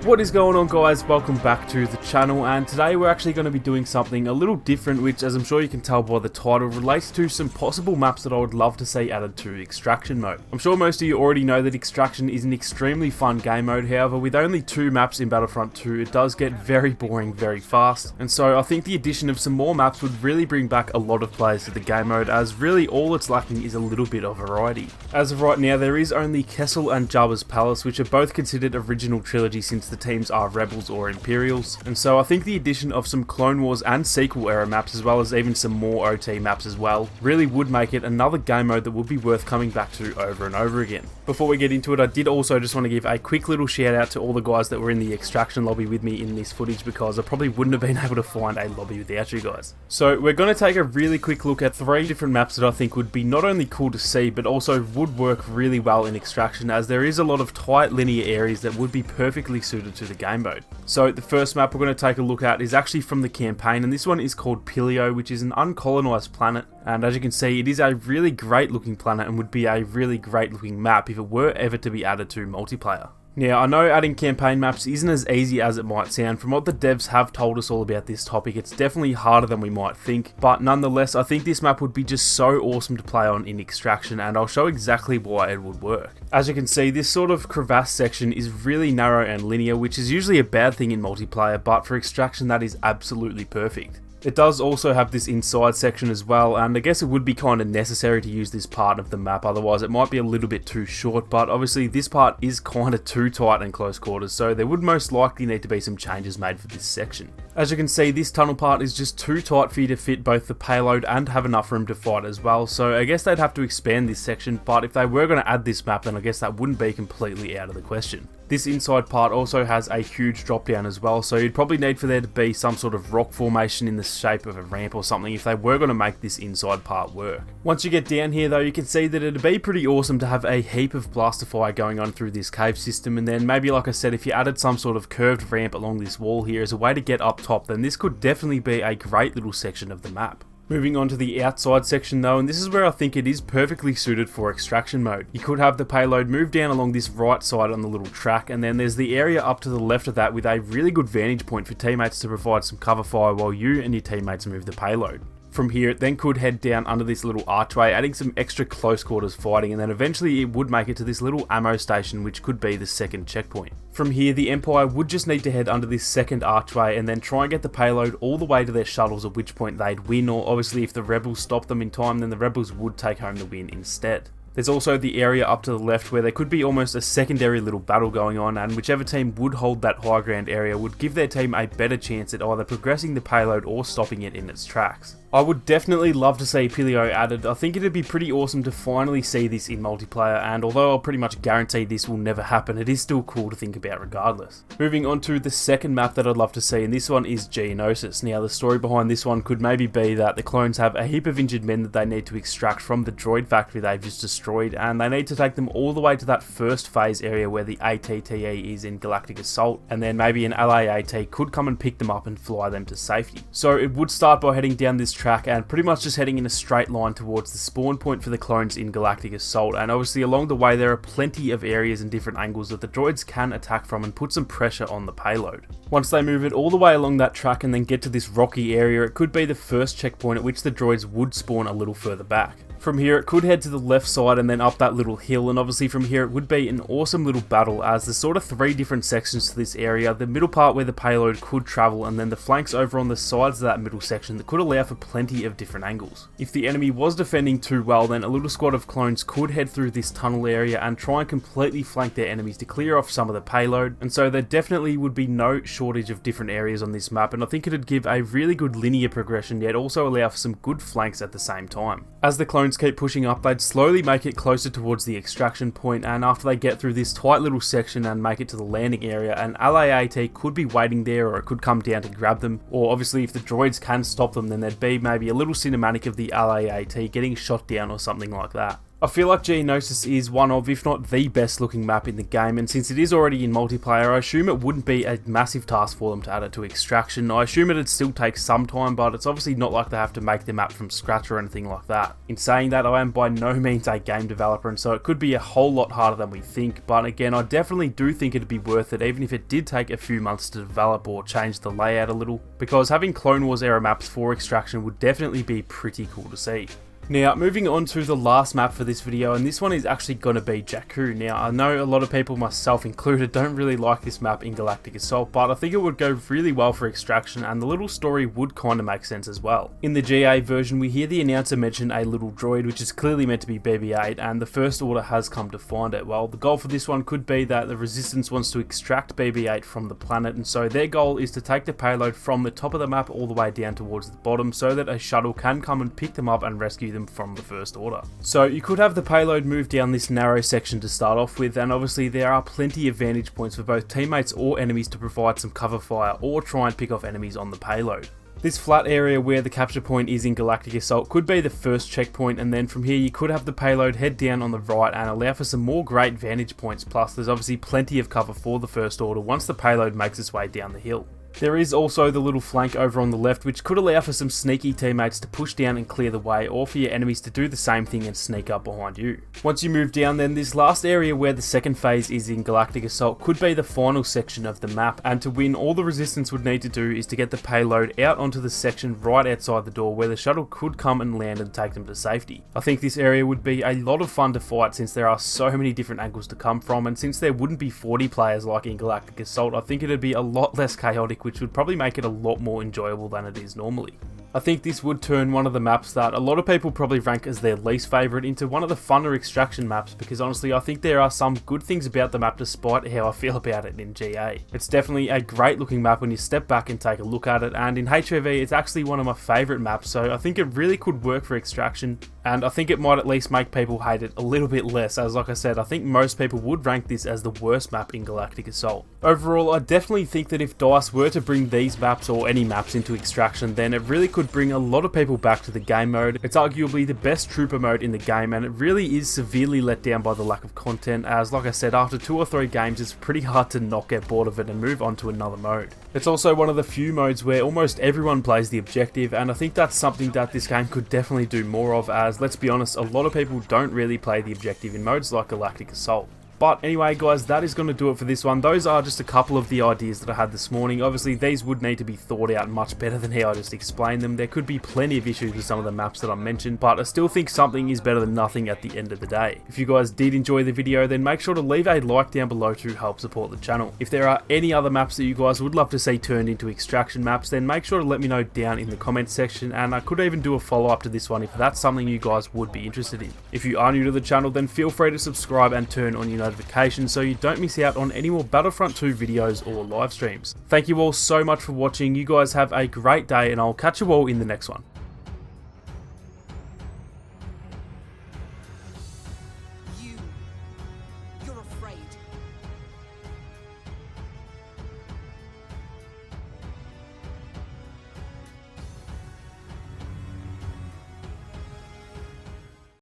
What is going on, guys? Welcome back to the channel, and today we're actually going to be doing something a little different, which, as I'm sure you can tell by the title, relates to some possible maps that I would love to see added to Extraction mode. I'm sure most of you already know that Extraction is an extremely fun game mode. However, with only 2 maps in Battlefront 2, it does get very boring very fast, and so I think the addition of some more maps would really bring back a lot of players to the game mode, as really all it's lacking is a little bit of variety. As of right now, there is only Kessel and Jabba's Palace, which are both considered original trilogy since the teams are Rebels or Imperials, and so I think the addition of some Clone Wars and sequel era maps, as well as even some more OT maps as well, really would make it another game mode that would be worth coming back to over and over again. Before we get into it, I did also just want to give a quick little shout out to all the guys that were in the Extraction lobby with me in this footage, because I probably wouldn't have been able to find a lobby without you guys. So we're going to take a really quick look at 3 different maps that I think would be not only cool to see, but also would work really well in Extraction, as there is a lot of tight linear areas that would be perfectly suited to the game mode. So the first map we're going to take a look at is actually from the campaign, and this one is called Pillio, which is an uncolonized planet, and as you can see, it is a really great looking planet and would be a really great looking map if it were ever to be added to multiplayer. Now, I know adding campaign maps isn't as easy as it might sound. From what the devs have told us all about this topic, it's definitely harder than we might think, but nonetheless, I think this map would be just so awesome to play on in Extraction, and I'll show exactly why it would work. As you can see, this sort of crevasse section is really narrow and linear, which is usually a bad thing in multiplayer, but for Extraction that is absolutely perfect. It does also have this inside section as well, and I guess it would be kind of necessary to use this part of the map, otherwise it might be a little bit too short, but obviously this part is kind of too tight and close quarters, so there would most likely need to be some changes made for this section. As you can see, this tunnel part is just too tight for you to fit both the payload and have enough room to fight as well, so I guess they'd have to expand this section, but if they were going to add this map, then I guess that wouldn't be completely out of the question. This inside part also has a huge drop down as well, so you'd probably need for there to be some sort of rock formation in the shape of a ramp or something if they were going to make this inside part work. Once you get down here though, you can see that it'd be pretty awesome to have a heap of blaster fire going on through this cave system, and then maybe, like I said, if you added some sort of curved ramp along this wall here as a way to get up top, then this could definitely be a great little section of the map. Moving on to the outside section though, and this is where I think it is perfectly suited for Extraction mode. You could have the payload move down along this right side on the little track, and then there's the area up to the left of that with a really good vantage point for teammates to provide some cover fire while you and your teammates move the payload. From here, it then could head down under this little archway, adding some extra close quarters fighting, and then eventually it would make it to this little ammo station, which could be the second checkpoint. From here, the Empire would just need to head under this second archway and then try and get the payload all the way to their shuttles, at which point they'd win, or obviously if the Rebels stop them in time, then the Rebels would take home the win instead. There's also the area up to the left where there could be almost a secondary little battle going on, and whichever team would hold that high ground area would give their team a better chance at either progressing the payload or stopping it in its tracks. I would definitely love to see Pillio added. I think it'd be pretty awesome to finally see this in multiplayer, and although I'll pretty much guarantee this will never happen, it is still cool to think about regardless. Moving on to the second map that I'd love to see, and this one is Geonosis. Now, the story behind this one could maybe be that the clones have a heap of injured men that they need to extract from the droid factory they've just destroyed, and they need to take them all the way to that first phase area where the ATTE is in Galactic Assault, and then maybe an LAAT could come and pick them up and fly them to safety. So it would start by heading down this track and pretty much just heading in a straight line towards the spawn point for the clones in Galactic Assault, and obviously along the way there are plenty of areas and different angles that the droids can attack from and put some pressure on the payload. Once they move it all the way along that track and then get to this rocky area, it could be the first checkpoint at which the droids would spawn a little further back. From here it could head to the left side and then up that little hill, and obviously from here it would be an awesome little battle, as there's sort of 3 different sections to this area. The middle part where the payload could travel, and then the flanks over on the sides of that middle section that could allow for plenty of different angles. If the enemy was defending too well, then a little squad of clones could head through this tunnel area and try and completely flank their enemies to clear off some of the payload, and so there definitely would be no shortage of different areas on this map, and I think it'd give a really good linear progression yet also allow for some good flanks at the same time. As the clones keep pushing up, they'd slowly make it closer towards the extraction point, and after they get through this tight little section and make it to the landing area, an LAAT could be waiting there, or it could come down to grab them, or obviously if the droids can stop them, then there'd be maybe a little cinematic of the LAAT getting shot down or something like that. I feel like Geonosis is one of, if not the best looking map in the game, and since it is already in multiplayer, I assume it wouldn't be a massive task for them to add it to Extraction. I assume it'd still take some time, but it's obviously not like they have to make the map from scratch or anything like that. In saying that, I am by no means a game developer, and so it could be a whole lot harder than we think, but again, I definitely do think it'd be worth it, even if it did take a few months to develop or change the layout a little, because having Clone Wars era maps for Extraction would definitely be pretty cool to see. Now, moving on to the last map for this video, and this one is actually going to be Jakku. Now, I know a lot of people, myself included, don't really like this map in Galactic Assault, but I think it would go really well for Extraction, and the little story would kind of make sense as well. In the GA version, we hear the announcer mention a little droid, which is clearly meant to be BB-8, and the First Order has come to find it. Well, the goal for this one could be that the Resistance wants to extract BB-8 from the planet, and so their goal is to take the payload from the top of the map all the way down towards the bottom, so that a shuttle can come and pick them up and rescue them from the First Order. So you could have the payload move down this narrow section to start off with, and obviously there are plenty of vantage points for both teammates or enemies to provide some cover fire or try and pick off enemies on the payload. This flat area where the capture point is in Galactic Assault could be the first checkpoint, and then from here you could have the payload head down on the right and allow for some more great vantage points, plus there's obviously plenty of cover for the First Order once the payload makes its way down the hill. There is also the little flank over on the left, which could allow for some sneaky teammates to push down and clear the way, or for your enemies to do the same thing and sneak up behind you. Once you move down, then this last area where the second phase is in Galactic Assault could be the final section of the map, and to win, all the Resistance would need to do is to get the payload out onto the section right outside the door where the shuttle could come and land and take them to safety. I think this area would be a lot of fun to fight since there are so many different angles to come from, and since there wouldn't be 40 players like in Galactic Assault, I think it'd be a lot less chaotic, which would probably make it a lot more enjoyable than it is normally. I think this would turn one of the maps that a lot of people probably rank as their least favourite into one of the funner Extraction maps, because honestly I think there are some good things about the map despite how I feel about it in GA. It's definitely a great looking map when you step back and take a look at it, and in HOV it's actually one of my favourite maps, so I think it really could work for Extraction, and I think it might at least make people hate it a little bit less, as like I said, I think most people would rank this as the worst map in Galactic Assault. Overall, I definitely think that if DICE were to bring these maps or any maps into Extraction, then it really could bring a lot of people back to the game mode. It's arguably the best trooper mode in the game, and it really is severely let down by the lack of content, as like I said, after 2 or 3 games it's pretty hard to not get bored of it and move on to another mode. It's also one of the few modes where almost everyone plays the objective, and I think that's something that this game could definitely do more of, as let's be honest, a lot of people don't really play the objective in modes like Galactic Assault. But anyway guys, that is going to do it for this one. Those are just a couple of the ideas that I had this morning. Obviously these would need to be thought out much better than how I just explained them. There could be plenty of issues with some of the maps that I mentioned, but I still think something is better than nothing at the end of the day. If you guys did enjoy the video, then make sure to leave a like down below to help support the channel. If there are any other maps that you guys would love to see turned into Extraction maps, then make sure to let me know down in the comments section, and I could even do a follow up to this one if that's something you guys would be interested in. If you are new to the channel, then feel free to subscribe and turn on your notifications so you don't miss out on any more Battlefront 2 videos or live streams. Thank you all so much for watching. You guys have a great day, and I'll catch you all in the next one.